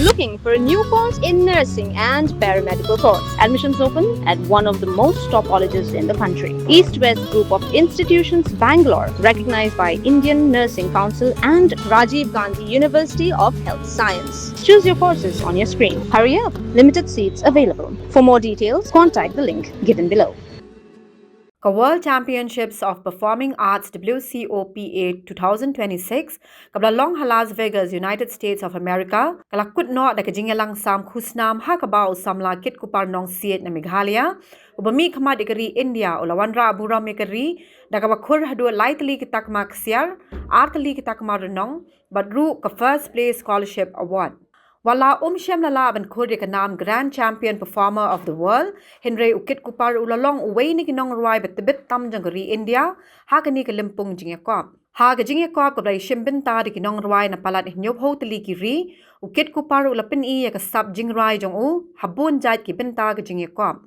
Looking for a new course in nursing and paramedical course? Admissions open at one of the most top colleges in the country. East-West Group of Institutions, Bangalore, recognized by Indian Nursing Council and Rajiv Gandhi University of Health Science. Choose your courses on your screen. Hurry up! Limited seats available. For more details, contact the link given below. World Championships of Performing Arts WCOPA 2026 kabla long Las Vegas, United States of America kala kutno da kajingalang sam khusnam ha kabau samla Kitkupar nong siet na Meghalaya ubami khama dikari India ulawanra abura mekari da kaba Khur hadu lightly ki Takma Ksiar artli ki Takma renong badru ka first place scholarship award. Watla Shem Lala ban Khur ka naam Grand Champion Performer of the World, Hynrei Kitkupar ulalong uway ni kinong Rwai betibit tam jangari India, ha ka ni ka limpung jingyakop. Ha ka jingyakop kabla shimbinta di kinong Rwai na palat inyop ho tali kiri, Kitkupar ulapin iya ka sab jingrai jong habun jait ki binta ka jingyakop.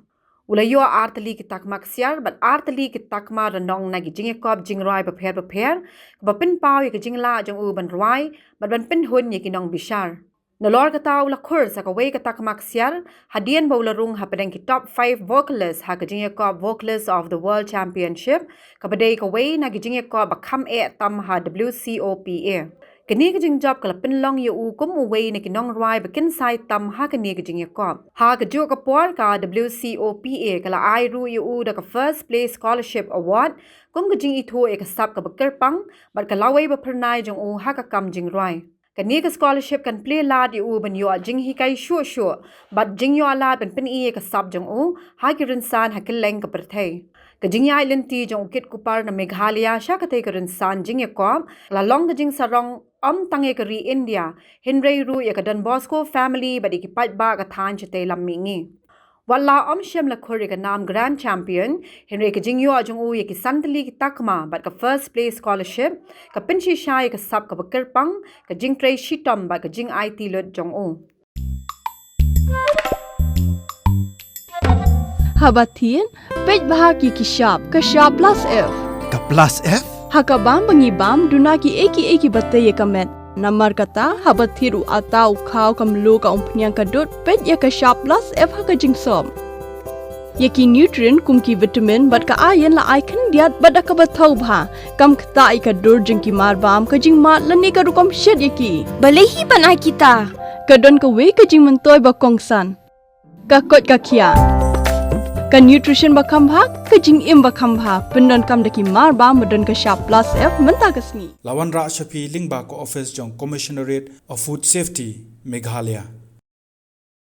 Ulayo artali ki Takma Ksiar, but artali ki Takma renong na ki jingyakop jingrai prepare, kabapin pao ya ka jingla jong ban Rwai, but ban pin hun ya kinong bishar. Nalor kata ula Khur sa kaway kata Ksiar, hadian ba ula rung hapadang ki top 5 vocalists ha kajingya ko vocalists of the World Championship, kapaday kaway na kajingya ko bakam tam ha WCOPA. Kani kajing job kala pinlong yu kum uway na kinong Rwai bakin sai tam ha kani kajingya ko. Ha kajyo kapor ka WCOPA kala ay ru yu da ka first place scholarship award, kum kajing ito e kasap ka bakirpang, bat kalaway ba pernay jong ha kakam jing Rwai. Kani ka scholarship kan play lad yu ban yu jing hikai sure but jing yu lad ban pin iye ka sab jong ha ki rinsan ha kileng ka perthai ka jing ya linti jong Kitkupar na Meghalaya sha ka te ka rinsan jing ya ko la long ka jing sarong tange ka ri India Hynrei ru ya ka Don Bosco family but ikipat ba ka than chete lammingi. Watla Shem la Khur ka naam Grand Champion, Hynrei ka jingyo ajong ya ki santali ki Takma, but ka first place scholarship, ka pinshi shai ka sab ka bakirpang, ka jing tray shitom ba ka jing IT lot jong Habatin, pej bahagi ki shop, ka shop plus F. Ka plus F? Hakabam bangibam duna ki eki batay kamet. Namar kata habathiru atau khau kamlu ka umpnyang kadut pet ya ka shop plus F ha ka jingsom. Yaki nutrient kum ki vitamin bat ka iron la icon diat bat ka bathau bha kam khta I ka dur jing ki mar bam ka jing mat lani ka rukom shed yaki. Balehi panai kita. Ka don ka we ka jing mentoy ba kongsan. Ka kot ka kia. Ka nutrition ba khambha ka jing im ba khambha pendon kam daki mar ba modon ka shop plus F menta kasni. Lawan ra shapi lingba ko office jong commissionerate of food safety Meghalaya.